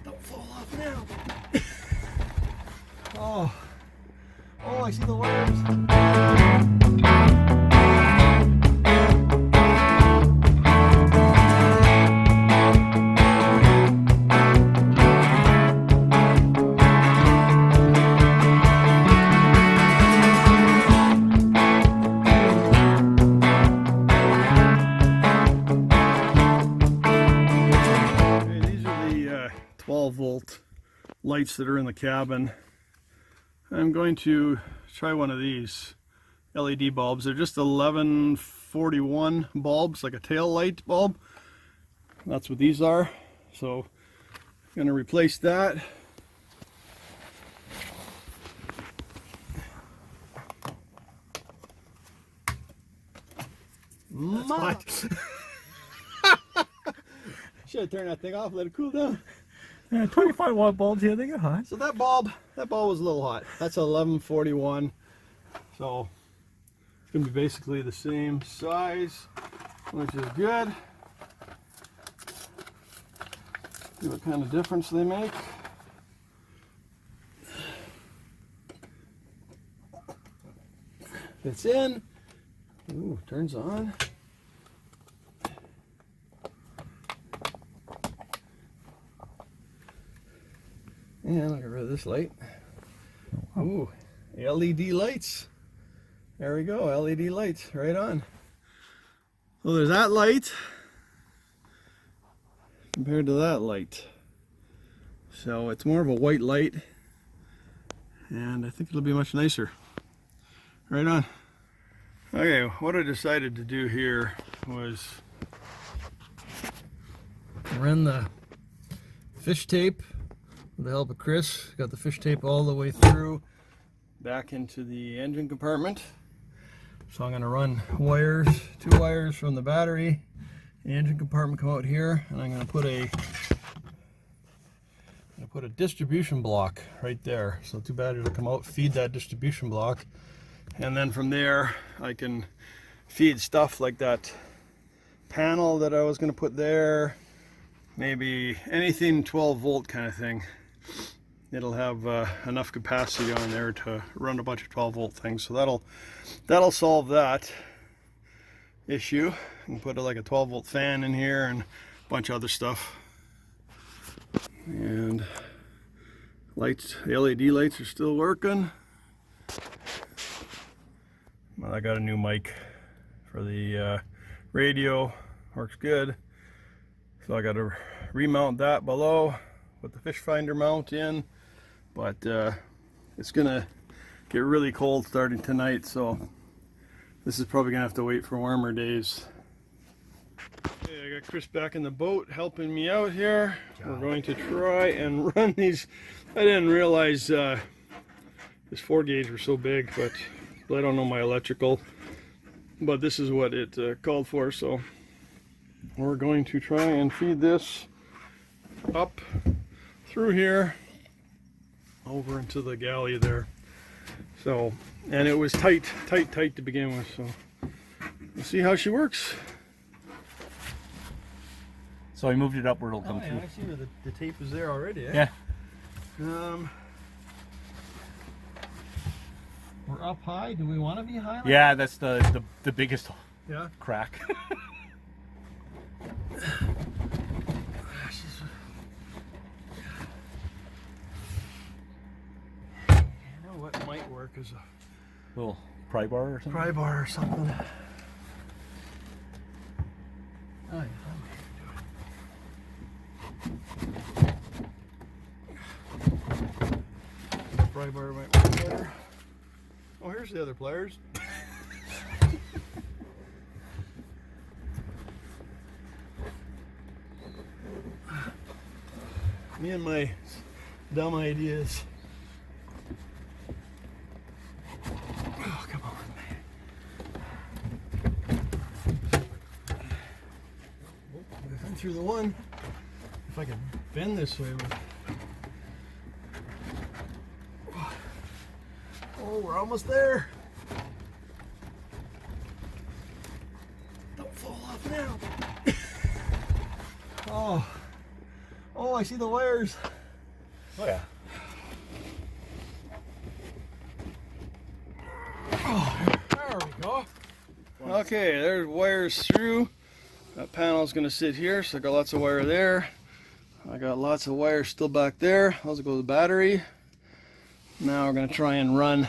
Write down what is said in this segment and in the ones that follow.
Don't fall off now. Oh, I see the wires. Okay, these are the 12-volt lights that are in the cabin. I'm going to try one of these LED bulbs. They're just 1141 bulbs, like a tail light bulb. That's what these are. So I'm going to replace that. Should have turned that thing off, let it cool down. 25-watt bulbs here, they get hot. So that bulb was a little hot. That's 1141. So it's going to be basically the same size, which is good. See what kind of difference they make. Fits in. Ooh, turns on. And I'll get rid of this light. Ooh, LED lights. There we go, LED lights, right on. So there's that light compared to that light. So it's more of a white light, and I think it'll be much nicer. Right on. Okay, what I decided to do here was run the fish tape with the help of Chris. Got the fish tape all the way through back into the engine compartment. So I'm going to run wires, 2 wires from the battery, the engine compartment come out here, and I'm going to put a distribution block right there. So 2 batteries will come out, feed that distribution block, and then from there I can feed stuff like that panel that I was going to put there, maybe anything 12 volt kind of thing. It'll have enough capacity on there to run a bunch of 12 volt things, so that'll solve that issue. I can put like a 12 volt fan in here and a bunch of other stuff. And lights, the LED lights are still working. Well, I got a new mic for the radio, works good. So I got to remount that below, put the fish finder mount in, but it's gonna get really cold starting tonight, so this is probably gonna have to wait for warmer days. Okay, I got Chris back in the boat helping me out here. We're going to try and run these. I didn't realize this 4 gauge were so big, but I don't know my electrical, but this is what it called for, so we're going to try and feed this up through here over into the galley there. So, and it was tight to begin with, so we'll see how she works. So I moved it up where it'll come through. I see where the tape is there already, eh? Yeah. We're up high. Do we want to be high? Like Yeah, that's the biggest Yeah. crack. You know what might work is a Little pry bar or something? pry bar or something. Oh, yeah. Pry bar might work better. Oh, here's the other pliers. Me and my dumb ideas. Oh, come on, man. I've been through the one. If I could bend this way. Oh, we're almost there. Don't fall off now. Oh, I see the wires. Oh yeah. There we go. Okay, there's wires through. That panel's gonna sit here, so I got lots of wire there. I got lots of wire still back there. Those go to the battery. Now we're gonna try and run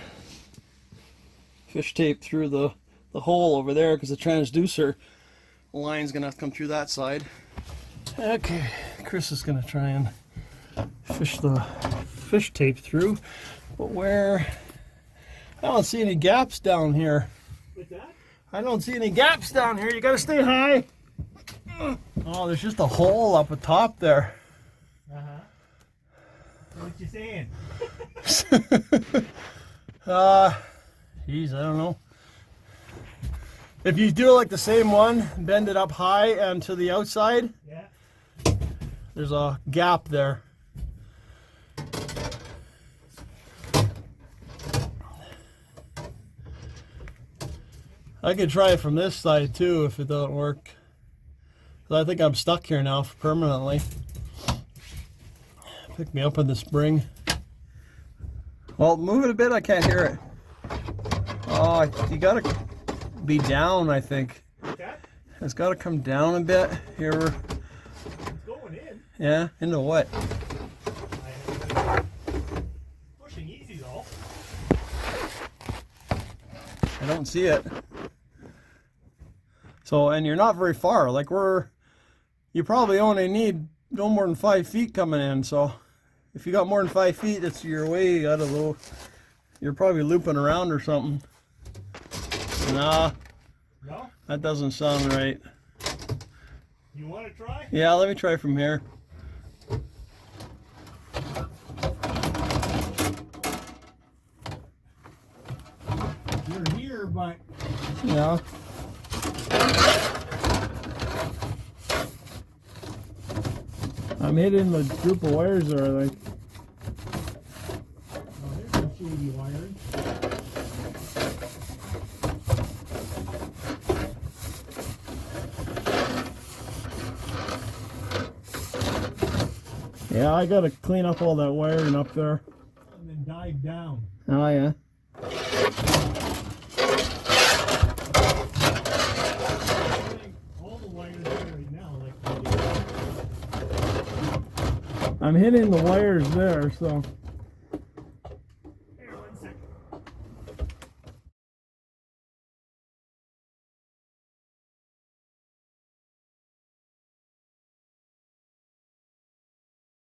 fish tape through the hole over there because the transducer line's gonna have to come through that side. Okay, Chris is gonna try and fish the fish tape through, but where? I don't see any gaps down here. What's that? I don't see any gaps down here. You gotta stay high. Oh, there's just a hole up at top there. What you saying? Geez, I don't know. If you do it like the same one, bend it up high and to the outside, Yeah. there's a gap there. I could try it from this side too if it doesn't work. 'Cause I think I'm stuck here now permanently. Pick me up on the spring. Well, move it a bit, I can't hear it. Oh, you gotta be down, I think. Okay. It's gotta come down a bit. Here we're, It's going in. yeah, into what? Pushing easy though. I don't see it. So, and you're not very far. Like you probably only need no more than 5 feet coming in. So, if you got more than 5 feet, it's your way out of the. You're probably looping around or something. Nah, No? that doesn't sound right. You want to try? Yeah, let me try from here. You're here, but Yeah. I'm hitting the group of wires there, I think. oh, there's some shady wiring. Yeah, I gotta clean up all that wiring up there. And then dive down. Oh, yeah. All the wires right now, like I'm hitting the wires there, so.